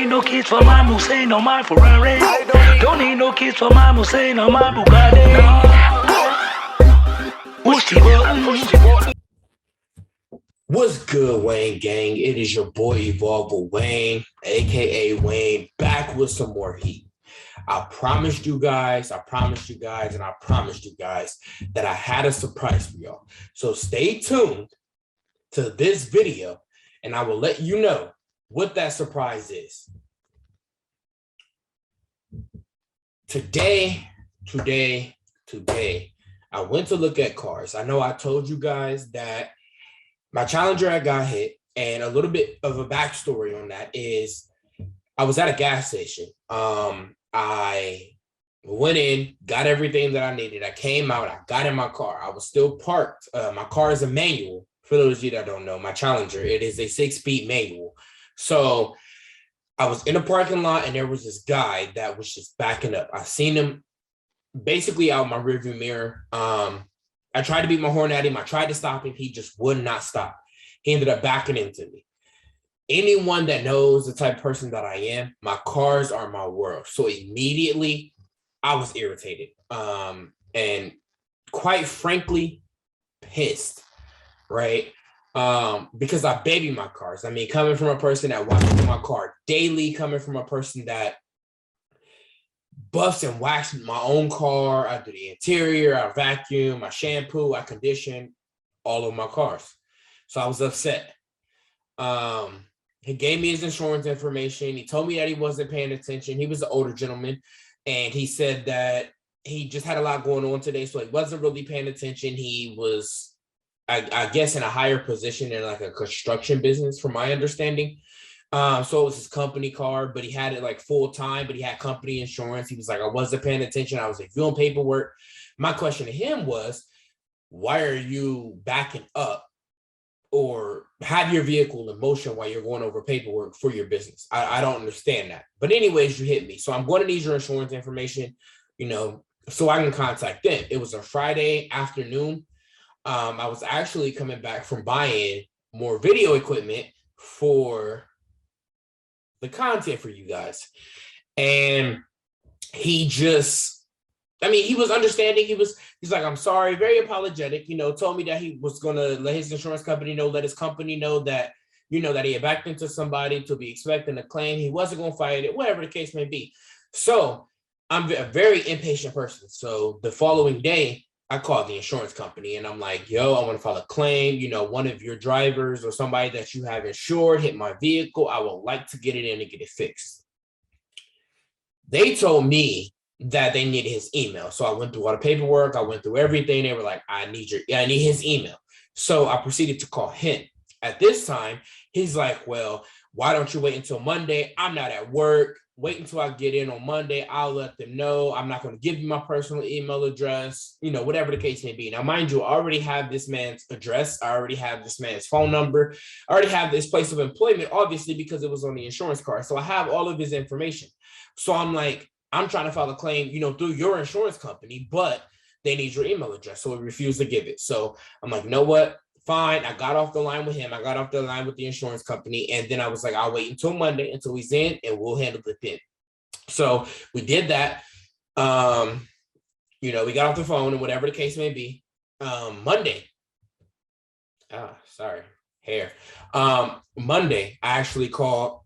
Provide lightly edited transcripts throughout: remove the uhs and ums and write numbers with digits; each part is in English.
need no kids for my Hussein or my Ferrari. Don't need no kids for my Hussein or my Bugatti. Push the button. What's good, Wayne gang? It is your boy evolvewithwayne, aka Wayne, back with some more heat. I promised you guys, and I promised you guys that I had a surprise for y'all. So stay tuned to this video, and I will let you know what that surprise is. Today, I went to look at cars. I know I told you guys that my Challenger had got hit, and a little bit of a backstory on that is I was at a gas station. I went in, got everything that I needed. I came out, I got in my car. I was still parked. My car is a manual. For those of you that don't know, my Challenger, it is a 6-speed manual. So I was in a parking lot, and there was this guy that was just backing up. I seen him basically out my rearview mirror. I tried to beat my horn at him. I tried to stop him. He just would not stop. He ended up backing into me. Anyone that knows the type of person that I am, my cars are my world. So immediately I was irritated and quite frankly pissed, right? Because I baby my cars. I mean, coming from a person that watches my car daily, coming from a person that buffs and waxes my own car. I do the interior, I vacuum, I shampoo, I condition all of my cars. So I was upset. He gave me his insurance information. He told me that he wasn't paying attention. He was an older gentleman, and he said that he just had a lot going on today, so he wasn't really paying attention. He was, I guess, in a higher position in like a construction business, from my understanding. So it was his company car, but he had it like full time, but he had company insurance. He was like, I wasn't paying attention. I was like, doing paperwork. My question to him was, why are you backing up or have your vehicle in motion while you're going over paperwork for your business? I don't understand that. But anyways, you hit me. So I'm going to need your insurance information, so I can contact them. It was a Friday afternoon. I was actually coming back from buying more video equipment for the content for you guys. And he was understanding. He's like, I'm sorry, very apologetic, told me that he was going to let his insurance company know, let his company know that, that he had backed into somebody to be expecting a claim. He wasn't going to fight it, whatever the case may be. So I'm a very impatient person. So the following day, I called the insurance company and I'm like, yo, I want to file a claim. One of your drivers or somebody that you have insured hit my vehicle. I would like to get it in and get it fixed. They told me that they needed his email. So I went through all the paperwork. I went through everything. They were like, I need his email. So I proceeded to call him. At this time, he's like, well, why don't you wait until Monday? I'm not at work. Wait until I get in on Monday. I'll let them know. I'm not going to give you my personal email address, whatever the case may be. Now, mind you, I already have this man's address. I already have this man's phone number. I already have this place of employment, obviously, because it was on the insurance card. So I have all of his information. So I'm like, I'm trying to file a claim, through your insurance company, but they need your email address. So he refused to give it. So I'm like, you know what? Fine. I got off the line with him. I got off the line with the insurance company. And then I was like, I'll wait until Monday until he's in and we'll handle it then. So we did that. We got off the phone and whatever the case may be. Monday. Monday, I actually called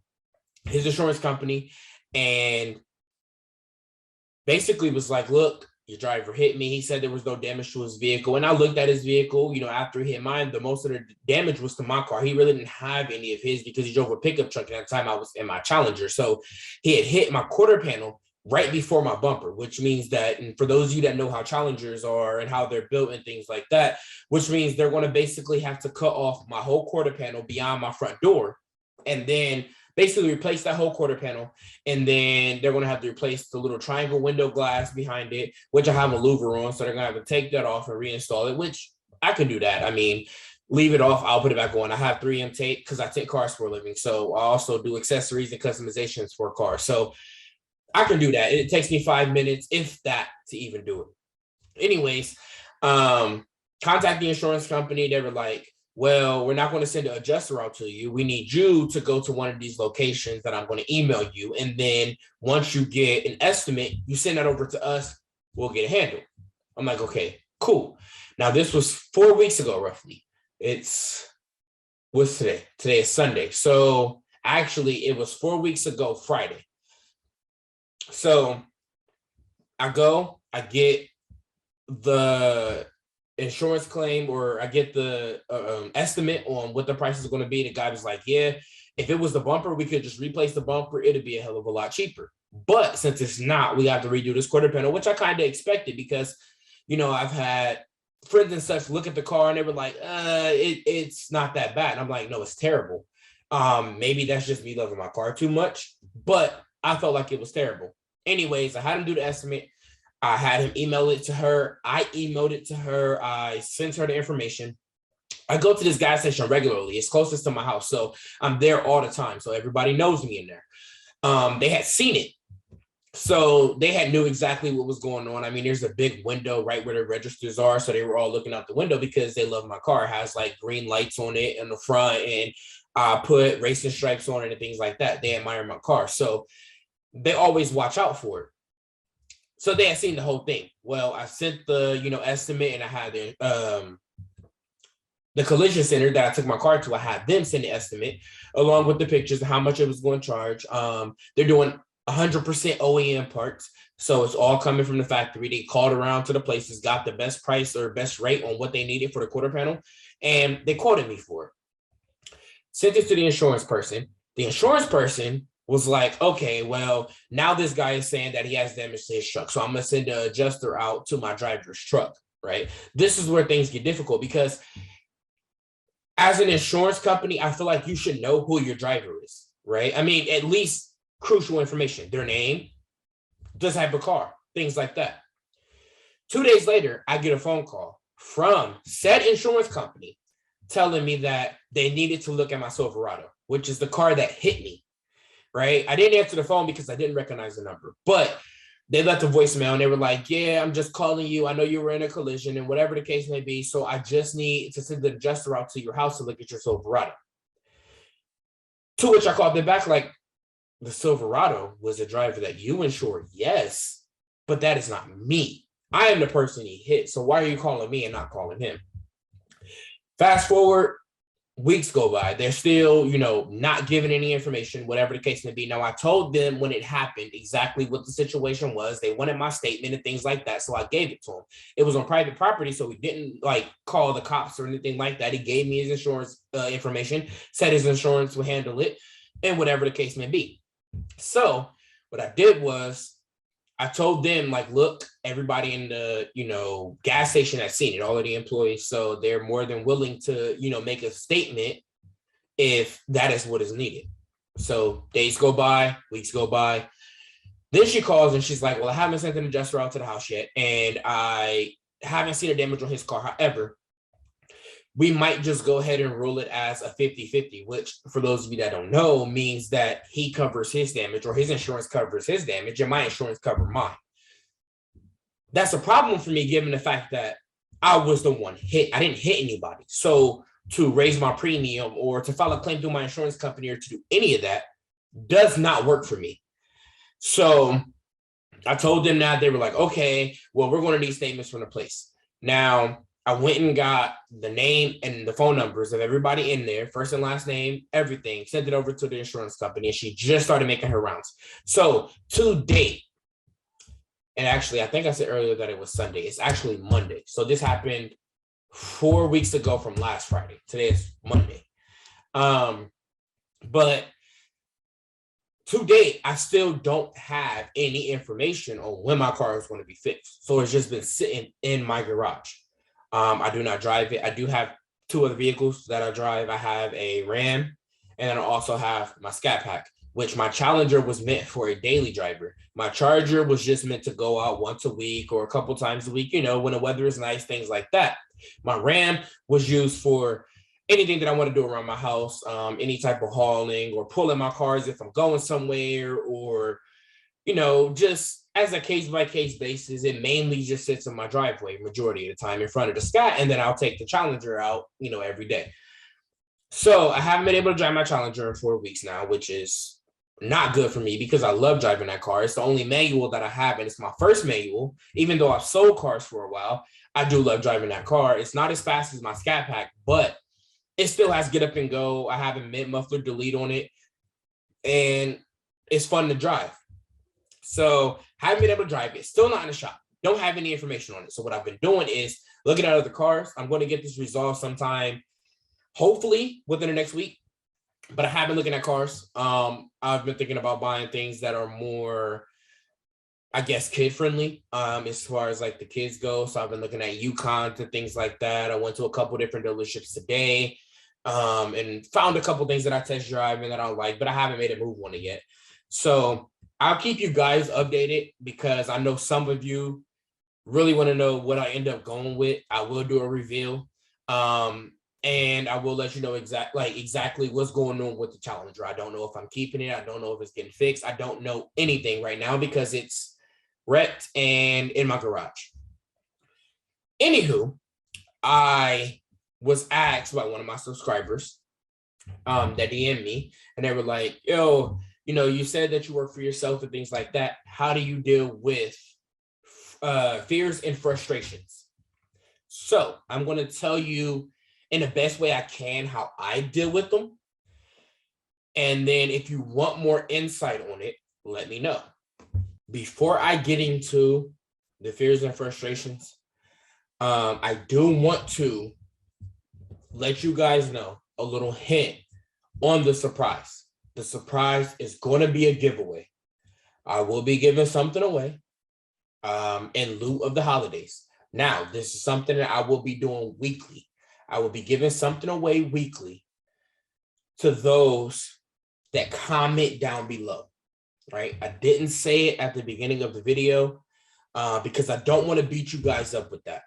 his insurance company and basically was like, look, your driver hit me. He said there was no damage to his vehicle. And I looked at his vehicle, after he hit mine, the most of the damage was to my car. He really didn't have any of his because he drove a pickup truck. And at the time I was in my Challenger. So he had hit my quarter panel right before my bumper, which means that, and for those of you that know how Challengers are and how they're built and things like that, which means they're going to basically have to cut off my whole quarter panel beyond my front door. And then basically replace that whole quarter panel, and then they're going to have to replace the little triangle window glass behind it, which I have a louver on, so they're going to have to take that off and reinstall it, which I can do that. I mean, leave it off, I'll put it back on. I have 3M tape because I take cars for a living, so I also do accessories and customizations for cars, so I can do that. It takes me 5 minutes, if that, to even do it. Anyways, contact the insurance company. They were like, well, we're not going to send an adjuster out to you. We need you to go to one of these locations that I'm going to email you. And then once you get an estimate, you send that over to us. We'll get it handled. I'm like, okay, cool. Now, this was 4 weeks ago, roughly. What's today? Today is Sunday. So actually, it was 4 weeks ago, Friday. So I get the insurance claim, or I get the estimate on what the price is going to be. The guy was like, yeah, if it was the bumper, we could just replace the bumper. It'd be a hell of a lot cheaper. But since it's not, we have to redo this quarter panel, which I kind of expected because, I've had friends and such look at the car and they were like, it's not that bad. And I'm like, no, it's terrible. Maybe that's just me loving my car too much, but I felt like it was terrible. Anyways, I had him do the estimate. I had him email it to her. I emailed it to her. I sent her the information. I go to this gas station regularly. It's closest to my house. So I'm there all the time. So everybody knows me in there. They had seen it. So they had knew exactly what was going on. I mean, there's a big window right where the registers are. So they were all looking out the window because they love my car. It has like green lights on it in the front, and I put racing stripes on it and things like that. They admire my car. So they always watch out for it. So they had seen the whole thing. Well, I sent the, estimate, and I had the collision center that I took my car to. I had them send the estimate along with the pictures of how much it was going to charge. They're doing 100% OEM parts. So it's all coming from the factory. They called around to the places, got the best price or best rate on what they needed for the quarter panel, and they quoted me for it. Sent it to the insurance person. The insurance person was like, okay, well, now this guy is saying that he has damage to his truck. So I'm going to send an adjuster out to my driver's truck, right? This is where things get difficult because as an insurance company, I feel like you should know who your driver is, right? I mean, at least crucial information, their name, the type of car, things like that. 2 days later, I get a phone call from said insurance company telling me that they needed to look at my Silverado, which is the car that hit me, right? I didn't answer the phone because I didn't recognize the number, but they left a voicemail and they were like, yeah, I'm just calling you. I know you were in a collision and whatever the case may be. So I just need to send the adjuster out to your house to look at your Silverado. To which I called them back like, the Silverado was a driver that you insured, yes, but that is not me. I am the person he hit. So why are you calling me and not calling him? Fast forward, weeks go by. They're still, not giving any information, whatever the case may be. Now, I told them when it happened exactly what the situation was. They wanted my statement and things like that, so I gave it to him. It was on private property, so he didn't call the cops or anything like that. He gave me his insurance information, said his insurance would handle it, and whatever the case may be. So what I did was I told them, look, everybody in the, gas station has seen it, all of the employees. So they're more than willing to, make a statement if that is what is needed. So days go by, weeks go by. Then she calls and she's like, well, I haven't sent an adjuster out to the house yet. And I haven't seen a damage on his car. However, we might just go ahead and rule it as a 50-50, which for those of you that don't know means that he covers his damage or his insurance covers his damage and my insurance covers mine. That's a problem for me given the fact that I was the one hit. I didn't hit anybody. So to raise my premium or to file a claim through my insurance company or to do any of that does not work for me. So I told them that. They were like, okay, well, we're going to need statements from the place. Now, I went and got the name and the phone numbers of everybody in there, first and last name, everything, sent it over to the insurance company, and she just started making her rounds. So to date, and actually, I think I said earlier that it was Sunday. It's actually Monday. So this happened 4 weeks ago from last Friday. Today is Monday. But to date, I still don't have any information on when my car is going to be fixed. So it's just been sitting in my garage. I do not drive it. I do have two other vehicles that I drive. I have a Ram, and then I also have my Scat Pack, which my Challenger was meant for a daily driver. My Charger was just meant to go out once a week or a couple times a week, when the weather is nice, things like that. My Ram was used for anything that I want to do around my house, any type of hauling or pulling my cars if I'm going somewhere or, just as a case-by-case basis. It mainly just sits in my driveway majority of the time in front of the Scat, and then I'll take the Challenger out, every day. So I haven't been able to drive my Challenger in 4 weeks now, which is not good for me because I love driving that car. It's the only manual that I have, and it's my first manual. Even though I've sold cars for a while, I do love driving that car. It's not as fast as my Scat Pack, but it still has get up and go. I have a mid muffler delete on it, and it's fun to drive. So haven't been able to drive it. Still not in the shop. Don't have any information on it. So what I've been doing is looking at other cars. I'm going to get this resolved sometime, hopefully within the next week. But I have been looking at cars. I've been thinking about buying things that are more, I guess, kid friendly, as far as like the kids go. So I've been looking at Yukons and things like that. I went to a couple different dealerships today, and found a couple things that I test drive and that I like, but I haven't made a move on it yet. So I'll keep you guys updated because I know some of you really want to know what I end up going with. I will do a reveal. And I will let you know exactly what's going on with the Challenger. I don't know if I'm keeping it. I don't know if it's getting fixed. I don't know anything right now because it's wrecked and in my garage. Anywho, I was asked by one of my subscribers that DM'd me, and they were like, yo, you said that you work for yourself and things like that. How do you deal with fears and frustrations? So I'm going to tell you in the best way I can how I deal with them. And then if you want more insight on it, let me know. Before I get into the fears and frustrations, I do want to let you guys know a little hint on the surprise. The surprise is going to be a giveaway. I will be giving something away in lieu of the holidays. Now, this is something that I will be doing weekly. I will be giving something away weekly to those that comment down below, right? I didn't say it at the beginning of the video because I don't want to beat you guys up with that.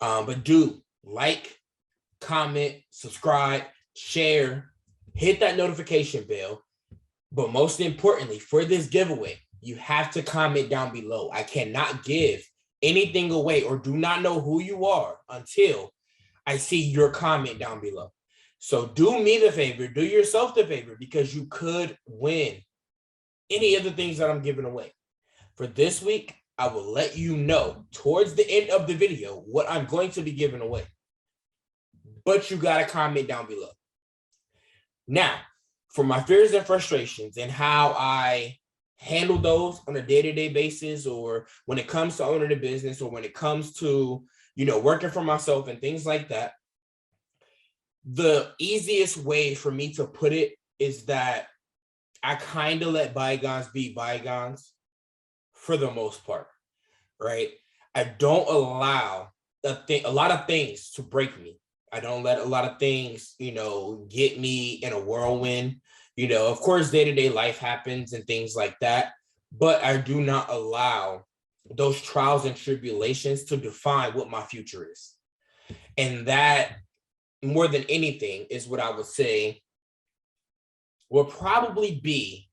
But do like, comment, subscribe, share, hit that notification bell. But most importantly, for this giveaway, you have to comment down below. I cannot give anything away or do not know who you are until I see your comment down below. So do me the favor, do yourself the favor, because you could win any of the things that I'm giving away. For this week, I will let you know towards the end of the video what I'm going to be giving away. But you got to comment down below. Now, for my fears and frustrations and how I handle those on a day-to-day basis, or when it comes to owning a business, or when it comes to working for myself and things like that, the easiest way for me to put it is that I kind of let bygones be bygones for the most part, right? I don't allow a lot of things to break me. I don't let a lot of things, get me in a whirlwind. Of course, day-to-day life happens and things like that, but I do not allow those trials and tribulations to define what my future is. And that, more than anything, is what I would say will probably be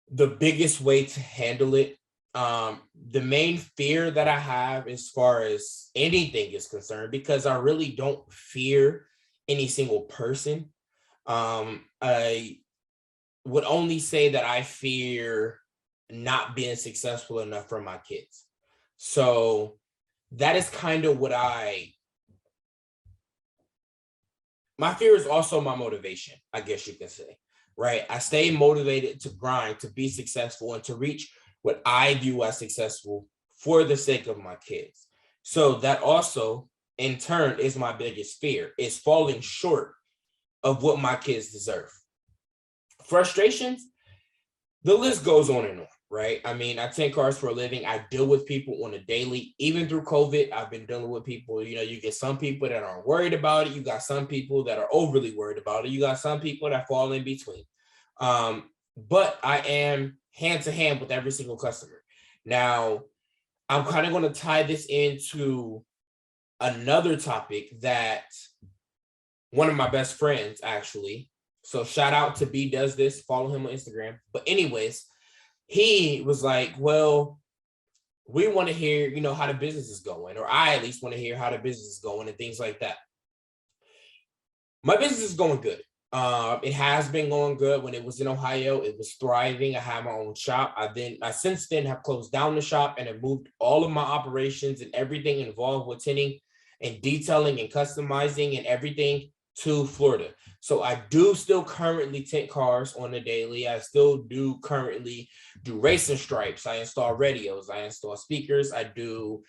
the biggest way to handle it. The main fear that I have as far as anything is concerned, because I really don't fear any single person. I would only say that I fear not being successful enough for my kids. So that is kind of what my fear is also my motivation, I guess you can say, right? I stay motivated to grind, to be successful, and to reach what I view as successful for the sake of my kids. So that also, in turn, is my biggest fear, is falling short of what my kids deserve. Frustrations, the list goes on and on, right? I mean, I tend cars for a living. I deal with people on a daily. Even through COVID, I've been dealing with people. You get some people that aren't worried about it. You got some people that are overly worried about it. You got some people that fall in between. But I am hand to hand with every single customer. Now, I'm kind of going to tie this into another topic that one of my best friends, actually. So shout out to B Does This. Follow him on Instagram. But anyways, he was like, well, we want to hear, how the business is going, or I at least want to hear how the business is going and things like that. My business is going good. It has been going good. When it was in Ohio, it was thriving. I had my own shop. I since then have closed down the shop and have moved all of my operations and everything involved with tinting and detailing and customizing and everything to Florida. So I do still currently tint cars on the daily. I still do currently do racing stripes. I install radios. I install speakers. I do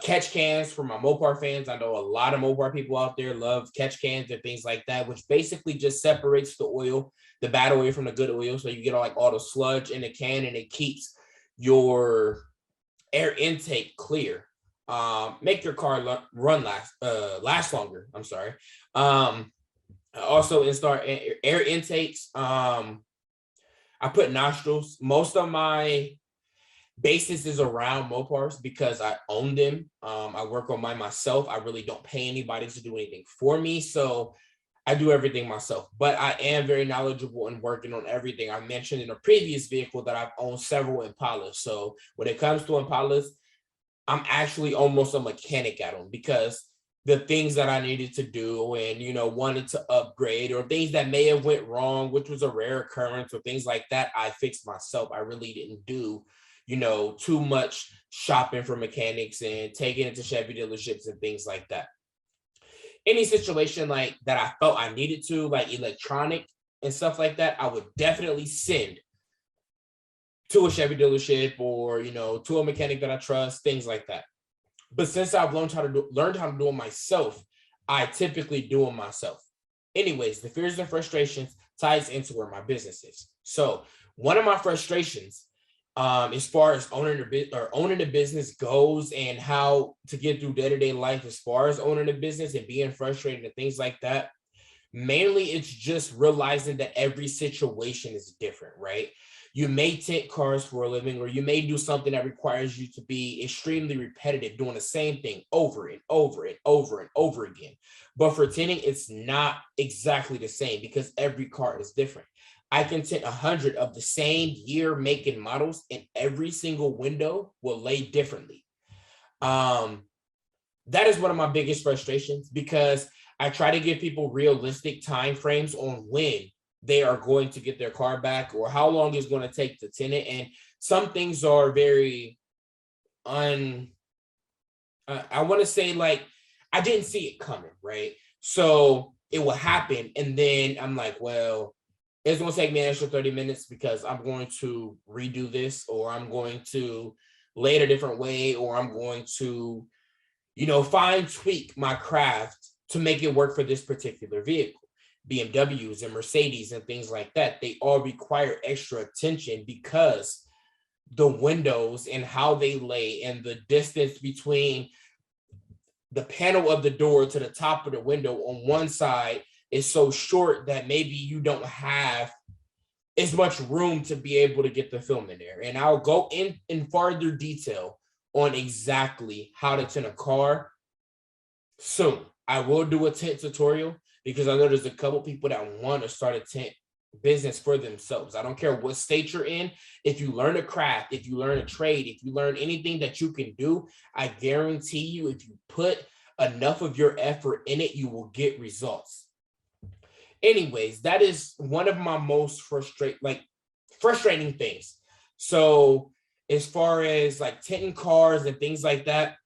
catch cans for my Mopar fans. I know a lot of Mopar people out there love catch cans and things like that, which basically just separates the oil, the bad oil from the good oil. So you get all the sludge in the can and it keeps your air intake clear. Make your car last longer. I'm sorry. I also install air intakes. I put nostrils. Most of my basis is around Mopars because I own them. I work on mine myself. I really don't pay anybody to do anything for me. So I do everything myself, but I am very knowledgeable and working on everything. I mentioned in a previous vehicle that I've owned several Impalas. So when it comes to Impalas, I'm actually almost a mechanic at them because the things that I needed to do and, wanted to upgrade or things that may have went wrong, which was a rare occurrence or things like that, I fixed myself. I really didn't do, too much shopping for mechanics and taking it to Chevy dealerships and things like that. Any situation like that I felt I needed to, like electronic and stuff like that, I would definitely send to a Chevy dealership or, to a mechanic that I trust, things like that. But since I've learned how to do it myself, I typically do them myself. Anyways, the fears and frustrations ties into where my business is. So one of my frustrations, as far as owning the business goes and how to get through day-to-day life, as far as owning a business and being frustrated and things like that, mainly it's just realizing that every situation is different, right? You may tint cars for a living, or you may do something that requires you to be extremely repetitive, doing the same thing over and over and over and over again. But for tinting, it's not exactly the same because every car is different. I can tint 100 of the same year, make, and models, and every single window will lay differently. That is one of my biggest frustrations because I try to give people realistic time frames on when they are going to get their car back or how long it's going to take to tint it. And some things are very I want to say, like, I didn't see it coming, right? So it will happen. And then I'm like, well, it's going to take me an extra 30 minutes because I'm going to redo this, or I'm going to lay it a different way, or I'm going to, fine tweak my craft to make it work for this particular vehicle. BMWs and Mercedes and things like that, they all require extra attention because the windows and how they lay and the distance between the panel of the door to the top of the window on one side is so short that maybe you don't have as much room to be able to get the film in there. And I'll go in further detail on exactly how to tint a car soon. I will do a tint tutorial because I know there's a couple people that want to start a tint business for themselves. I don't care what state you're in. If you learn a craft, if you learn a trade, if you learn anything that you can do, I guarantee you, if you put enough of your effort in it, you will get results. Anyways, that is one of my most frustrating things. So as far as like tinting cars and things like that,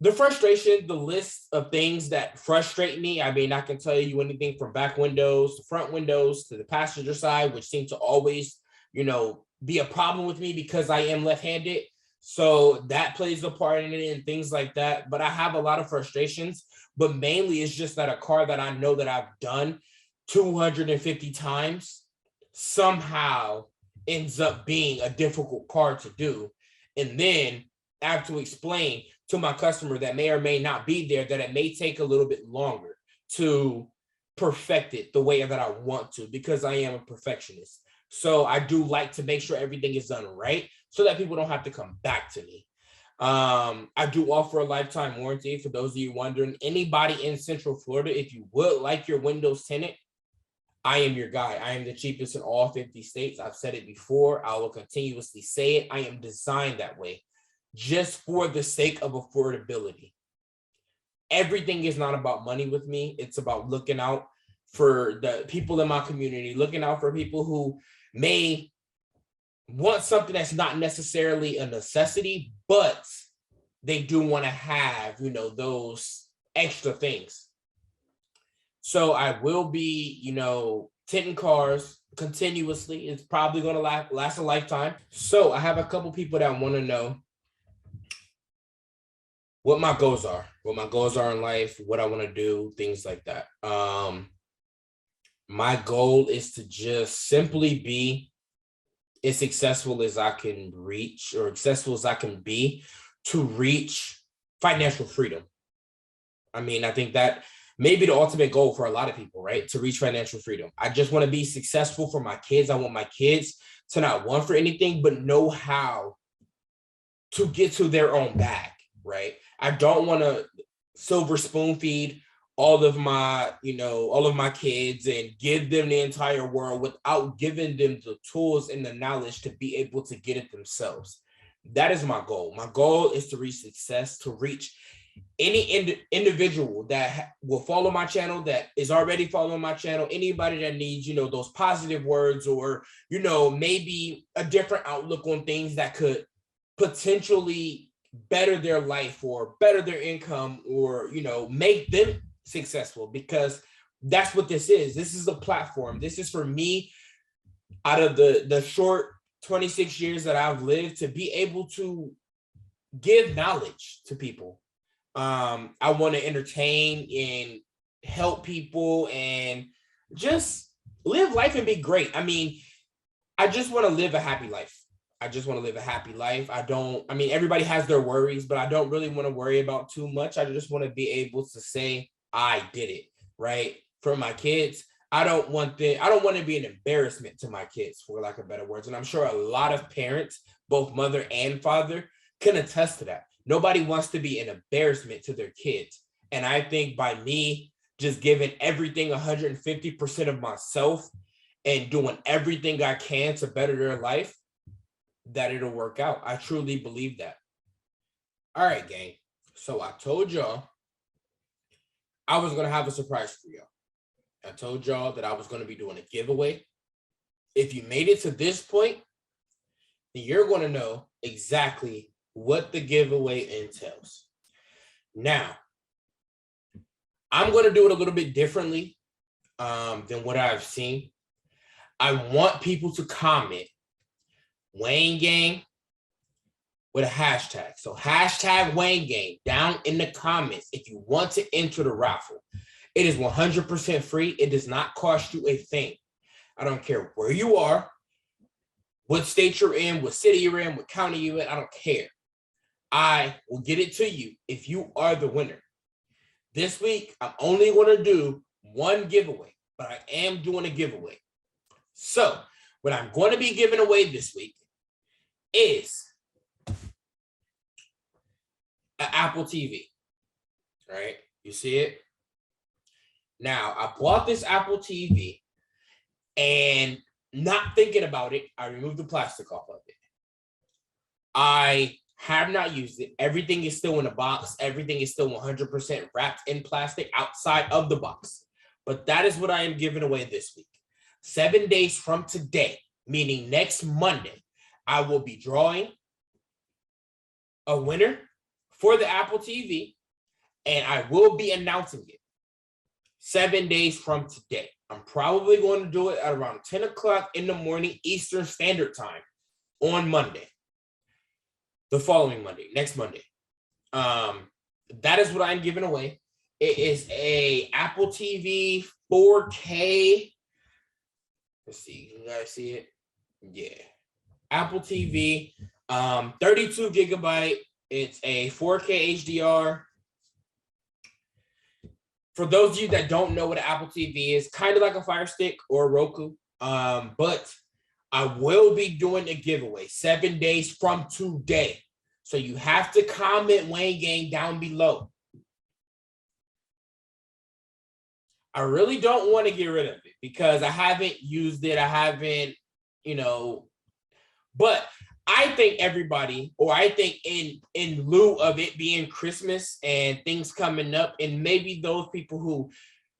the frustration, the list of things that frustrate me, I mean, I can tell you anything from back windows to front windows to the passenger side, which seem to always, be a problem with me because I am left-handed. So that plays a part in it and things like that. But I have a lot of frustrations, but mainly it's just that a car that I know that I've done 250 times somehow ends up being a difficult car to do. And then I have to explain to my customer that may or may not be there, that it may take a little bit longer to perfect it the way that I want to, because I am a perfectionist. So I do like to make sure everything is done right so that people don't have to come back to me. I do offer a lifetime warranty. For those of you wondering, anybody in Central Florida, if you would like your windows tinted, I am your guy. I am the cheapest in all 50 states. I've said it before. I will continuously say it. I am designed that way, just for the sake of affordability. everything is not about money with me. It's about looking out for the people in my community, looking out for people who may want something that's not necessarily a necessity, but they do want to have, those extra things. So I will be, tinting cars continuously. It's probably going to last a lifetime. So I have a couple people that want to know what my goals are in life, what I want to do, things like that. My goal is to just simply be as successful as I can reach, or successful as I can be, to reach financial freedom. I mean, I think that may be the ultimate goal for a lot of people, right? To reach financial freedom. I just want to be successful for my kids. I want my kids to not want for anything, but know how to get to their own bag, right? I don't want to silver spoon feed all of my kids and give them the entire world without giving them the tools and the knowledge to be able to get it themselves. That is my goal. My goal is to reach success, to reach any individual that will follow my channel, that is already following my channel, anybody that needs, those positive words, or, maybe a different outlook on things that could potentially better their life or better their income, or, make them successful, because that's what this is. This is a platform. This is for me, out of the short 26 years that I've lived, to be able to give knowledge to people. I want to entertain and help people and just live life and be great. I mean, I just want to live a happy life. Everybody has their worries, but I don't really want to worry about too much. I just want to be able to say I did it, right? For my kids, I don't want to be an embarrassment to my kids, for lack of better words. And I'm sure a lot of parents, both mother and father, can attest to that. Nobody wants to be an embarrassment to their kids. And I think by me just giving everything 150% of myself and doing everything I can to better their life, that it'll work out. I truly believe that. All right, gang. So I told y'all I was going to have a surprise for y'all. I told y'all that I was going to be doing a giveaway. If you made it to this point, then you're going to know exactly what the giveaway entails. Now, I'm going to do it a little bit differently than what I've seen. I want people to comment Wayne Gang with a hashtag. So hashtag Wayne Gang down in the comments if you want to enter the raffle. It is 100% free. It does not cost you a thing. I don't care where you are, what state you're in, what city you're in, what county you're in. I don't care. I will get it to you if you are the winner. This week, I'm only going to do one giveaway, but I am doing a giveaway. So what I'm going to be giving away this week is an Apple TV. All right, you see it? Now, I bought this Apple TV and, not thinking about it, I removed the plastic off of it. I have not used it. Everything is still in a box. Everything is still 100% wrapped in plastic outside of the box. But that is what I am giving away this week. 7 days from today, meaning next Monday, I will be drawing a winner for the Apple TV, and I will be announcing it 7 days from today. I'm probably going to do it at around 10 o'clock in the morning Eastern Standard Time on Monday. The following Monday, next Monday. That is what I'm giving away. It is a Apple TV 4K. Let's see, you guys see it? Yeah. Apple TV, 32 gigabyte. It's a 4K HDR. For those of you that don't know what an Apple TV is, kind of like a Fire Stick or a Roku. But I will be doing a giveaway 7 days from today. So you have to comment Wayne Gang down below. I really don't want to get rid of it because I haven't used it. I haven't, but I think everybody, or I think in lieu of it being Christmas and things coming up, and maybe those people who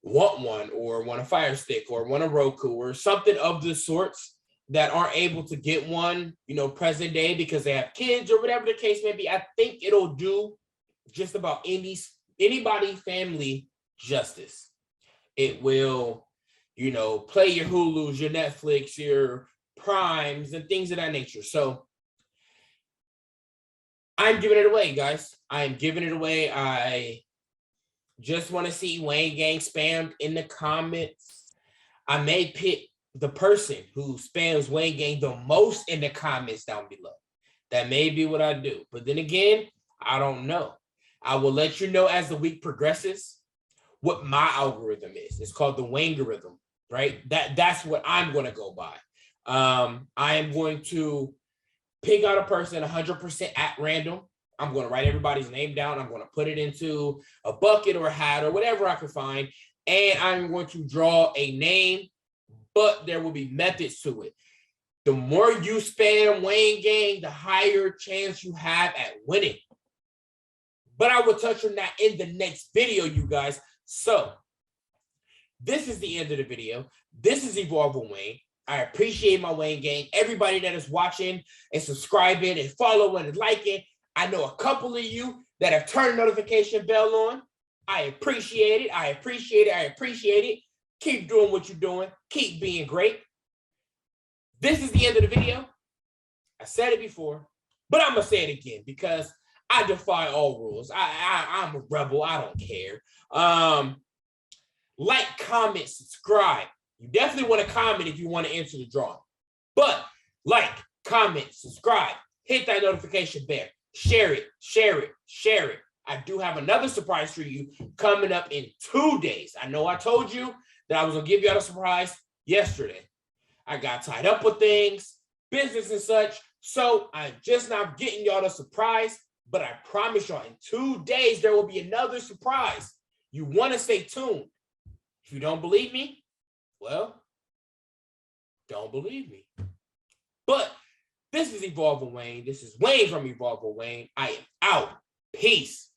want one or want a Fire Stick or want a Roku or something of the sorts that aren't able to get one, present day because they have kids or whatever the case may be, I think it'll do just about anybody family justice. It will, play your Hulus, your Netflix, your Primes, and things of that nature. So I'm giving it away, guys. I am giving it away. I just want to see Wayne Gang spammed in the comments. I may pick the person who spams Wayne Gang the most in the comments down below. That may be what I do. But then again, I don't know. I will let you know as the week progresses what my algorithm is. It's called the Wangorithm, right? That's what I'm going to go by. I am going to pick out a person 100% at random. I'm going to write everybody's name down. I'm going to put it into a bucket or a hat or whatever I can find. And I'm going to draw a name, but there will be methods to it. The more you spam Wayne Gang, the higher chance you have at winning. But I will touch on that in the next video, you guys. So this is the end of the video. This is Evolve with Wayne. I appreciate my Wayne Gang. Everybody that is watching and subscribing and following and liking. I know a couple of you that have turned the notification bell on. I appreciate it. I appreciate it. I appreciate it. Keep doing what you're doing. Keep being great. This is the end of the video. I said it before, but I'm going to say it again because I defy all rules. I'm a rebel. I don't care. Like, comment, subscribe. You definitely want to comment if you want to enter the drawing. But like, comment, subscribe, hit that notification bell, share it, share it, share it. I do have another surprise for you coming up in 2 days. I know I told you that I was going to give y'all a surprise yesterday. I got tied up with things, business and such. So I'm just now getting y'all a surprise. But I promise y'all in 2 days, there will be another surprise. You want to stay tuned. If you don't believe me, well, don't believe me. But this is Evolve with Wayne. This is Wayne from Evolve with Wayne. I am out. Peace.